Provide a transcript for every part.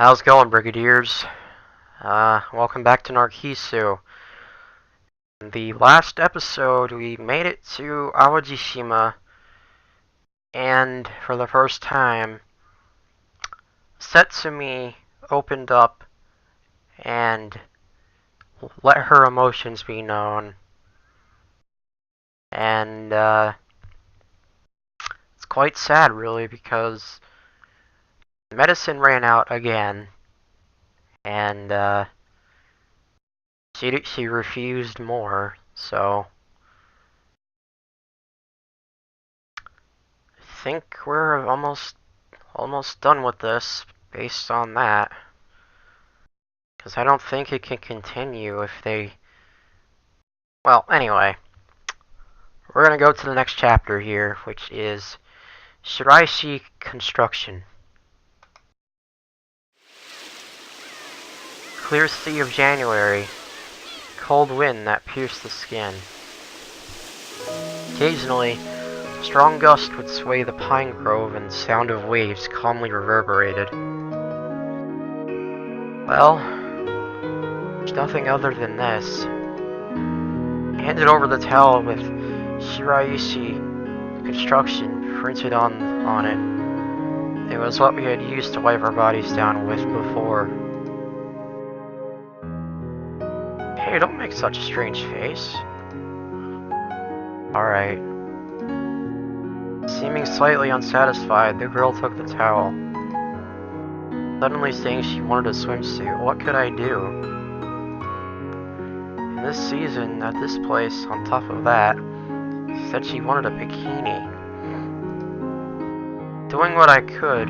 How's it going, Brigadiers? Welcome back to Narcissu. In the last episode, we made it to Awajishima, and for the first time, Setsumi opened up and let her emotions be known. And, it's quite sad, really, because medicine ran out again, and, she refused more, so I think we're almost done with this based on that. Because I don't think it can continue if they... Well, anyway. We're going to go to the next chapter here, which is Shiraishi Construction. Clear sea of January. Cold wind that pierced the skin. Occasionally, a strong gust would sway the pine grove and the sound of waves calmly reverberated. Well, there's nothing other than this. He handed over the towel with Shiraishi Construction printed on it. It was what we had used to wipe our bodies down with before. Hey, don't make such a strange face. Alright. Seeming slightly unsatisfied, the girl took the towel. Suddenly saying she wanted a swimsuit. What could I do? In this season, at this place, on top of that, she said she wanted a bikini. Doing what I could,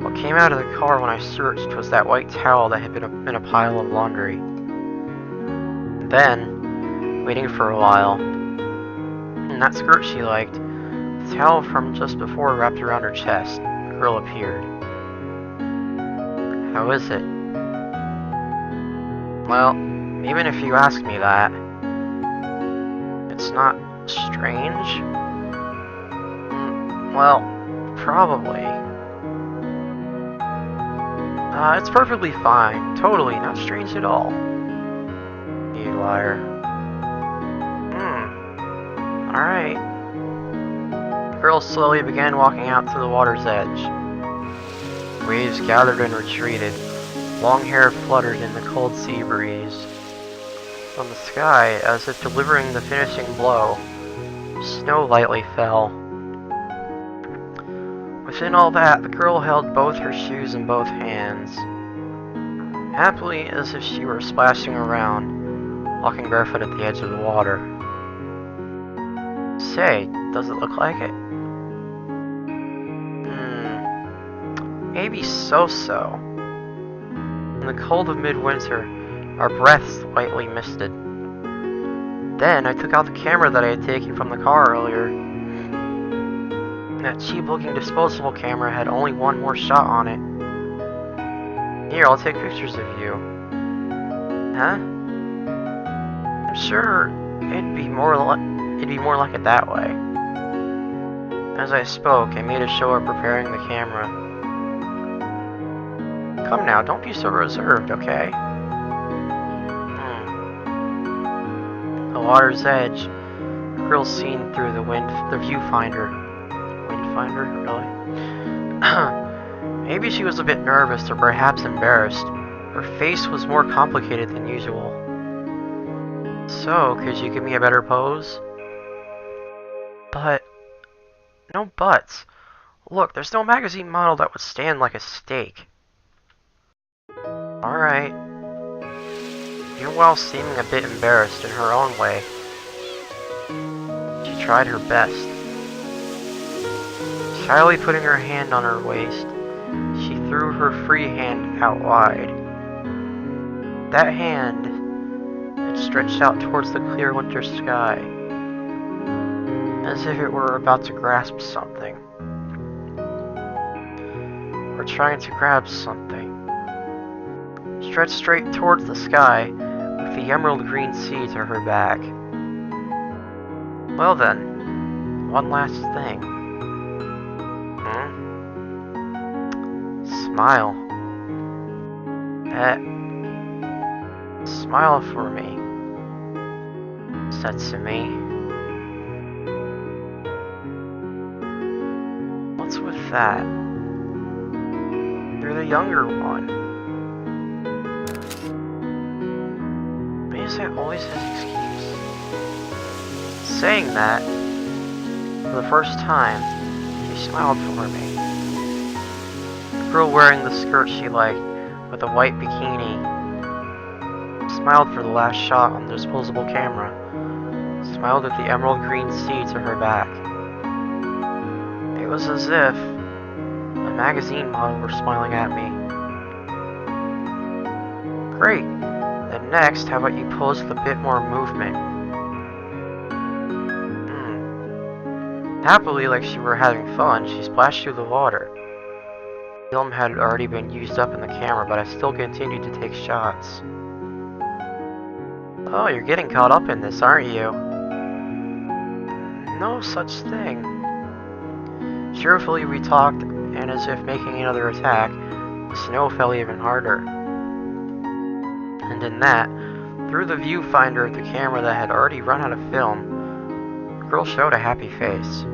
what came out of the car when I searched was that white towel that had been in a pile of laundry. And then, waiting for a while, and that skirt she liked, the towel from just before wrapped around her chest, the girl appeared. How is it? Well, even if you ask me that, it's not strange? Well, probably. It's perfectly fine. Totally not strange at all. You liar. Alright. The girl slowly began walking out to the water's edge. Waves gathered and retreated. Long hair fluttered in the cold sea breeze. From the sky, as if delivering the finishing blow, snow lightly fell. Within all that, the girl held both her shoes in both hands, happily as if she were splashing around, walking barefoot at the edge of the water. Say, does it look like it? Maybe so-so. In the cold of midwinter, our breaths lightly misted. Then I took out the camera that I had taken from the car earlier. That cheap-looking disposable camera had only one more shot on it. Here, I'll take pictures of you. Huh? I'm sure it'd be more like it that way. As I spoke, I made a show of preparing the camera. Come now, don't be so reserved, okay? The water's edge, the girl seen through the viewfinder. Windfinder, really? Maybe she was a bit nervous or perhaps embarrassed. Her face was more complicated than usual. So, could you give me a better pose? But... no buts. Look, there's no magazine model that would stand like a steak. Alright. Even while seeming a bit embarrassed in her own way, she tried her best. Shyly putting her hand on her waist, she threw her free hand out wide. That hand had stretched out towards the clear winter sky, as if it were about to grasp something. Or trying to grab something. Stretched straight towards the sky, with the emerald green sea to her back. Well then, one last thing. Smile. pet. Smile for me, said to me. What's with that? You're the younger one. Why is that always his excuse? Saying that, for the first time, she smiled for me. The girl wearing the skirt she liked, with a white bikini, smiled for the last shot on the disposable camera, smiled at the emerald green sea to her back. It was as if a magazine model were smiling at me. Great! Then next, how about you pose with a bit more movement? Happily, like she were having fun, she splashed through the water. The film had already been used up in the camera, but I still continued to take shots. Oh, you're getting caught up in this, aren't you? No such thing. Cheerfully we talked, and as if making another attack, the snow fell even harder. And in that, through the viewfinder of the camera that had already run out of film, the girl showed a happy face.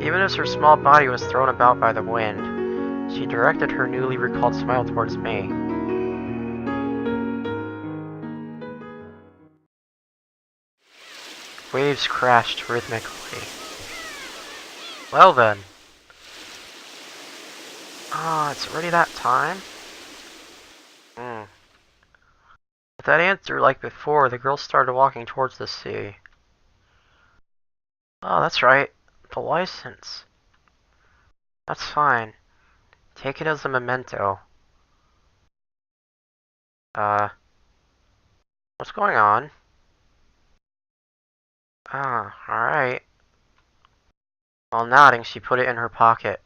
Even as her small body was thrown about by the wind, she directed her newly recalled smile towards me. Waves crashed rhythmically. Well then. It's already that time? With that answer, like before, the girl started walking towards the sea. Oh, that's right. The license. That's fine. Take it as a memento. What's going on? Alright. While nodding, she put it in her pocket.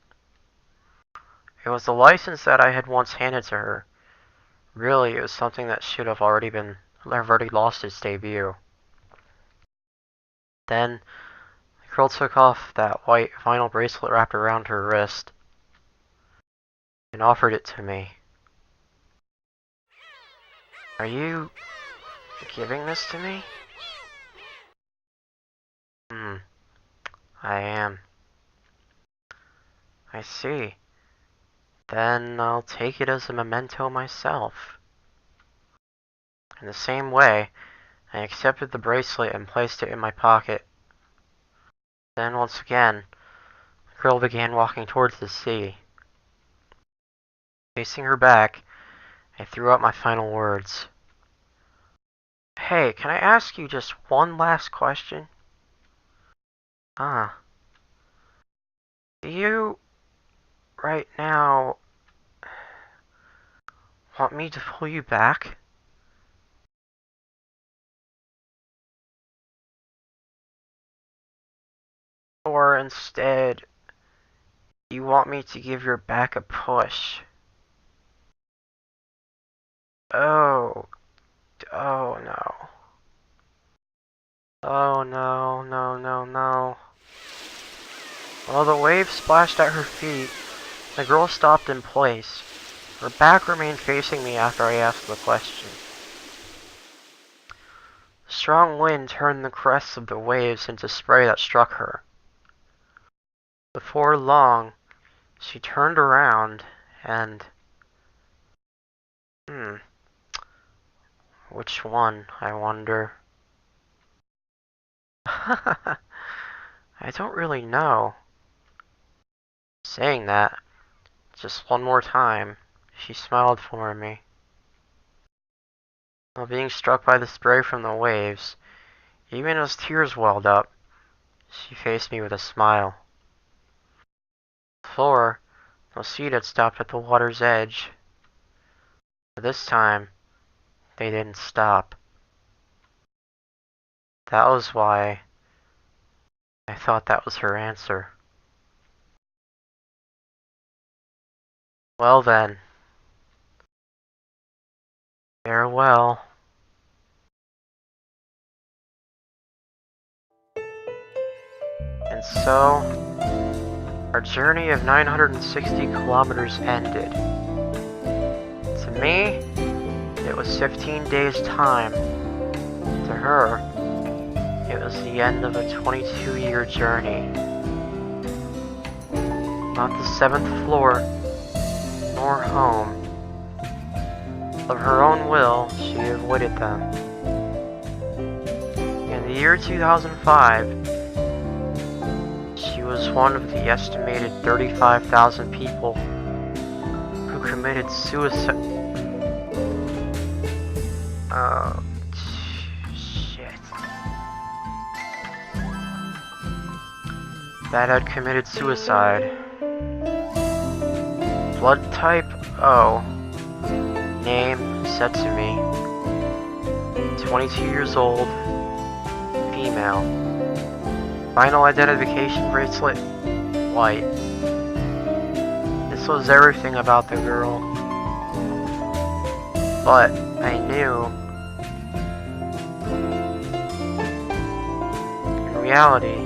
It was the license that I had once handed to her. Really, it was something that should have already lost its debut. Then, the girl took off that white vinyl bracelet wrapped around her wrist and offered it to me. Are you giving this to me? I am. I see. Then I'll take it as a memento myself. In the same way, I accepted the bracelet and placed it in my pocket. Then once again, the girl began walking towards the sea. Facing her back, I threw out my final words. Hey, can I ask you just one last question? Do you, right now, want me to pull you back? Or instead, you want me to give your back a push? Oh no. Oh no, no, no, no. While the waves splashed at her feet, the girl stopped in place. Her back remained facing me after I asked the question. The strong wind turned the crests of the waves into spray that struck her. Before long, she turned around and... Which one, I wonder? I don't really know. Saying that, just one more time, she smiled for me. While being struck by the spray from the waves, even as tears welled up, she faced me with a smile. Before, those feet had stopped at the water's edge. But this time, they didn't stop. That was why I thought that was her answer. Well then. Farewell. And so, our journey of 960 kilometers ended. To me, it was 15 days' time. To her, it was the end of a 22-year journey. Not the 7th floor, nor home. Of her own will, she avoided them. In the year 2005, she was one of the estimated 35,000 people who committed suicide. Oh, shit. That had committed suicide. Blood type O. Name said to me. 22 years old. Female. Final identification bracelet. White. This was everything about the girl. But I knew, in reality,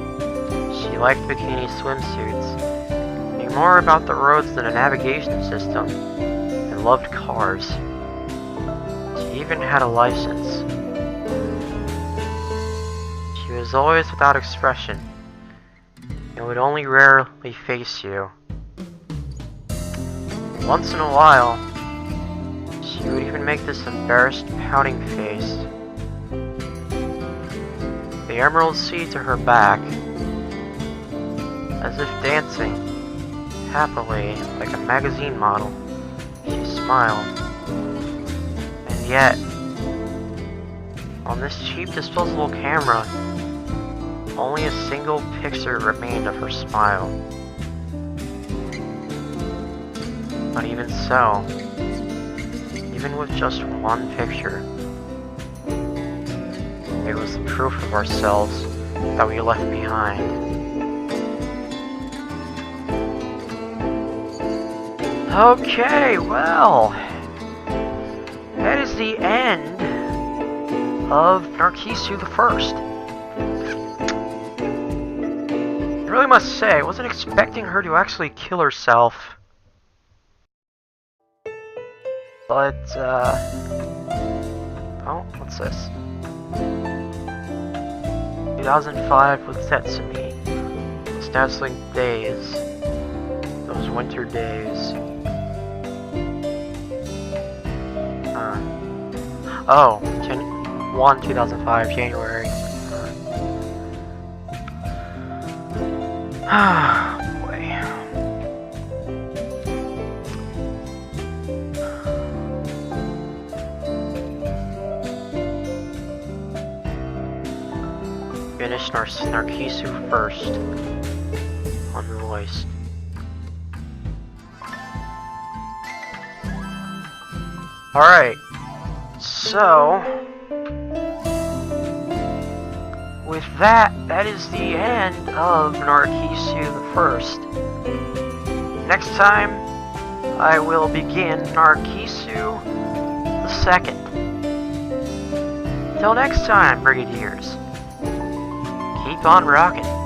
she liked bikini swimsuits, knew more about the roads than a navigation system, and loved cars. She even had a license. She was always without expression, and would only rarely face you. Once in a while, she would even make this embarrassed, pouting face. The emerald sea to her back, as if dancing, happily, like a magazine model, she smiled. And yet, on this cheap disposable camera, only a single picture remained of her smile. But even so, even with just one picture, it was the proof of ourselves that we left behind. Okay, well, that is the end of Narcissu the First. I really must say, I wasn't expecting her to actually kill herself. But, oh, what's this? 2005 with Setsumi. Those dazzling days. Those winter days. Oh, 2005, January. Ah, boy. Finish Narcissu first. Unvoiced. Alright. So, with that, that is the end of Narcissu the First. Next time, I will begin Narcissu the Second. Till next time, Brigadiers. Keep on rocking.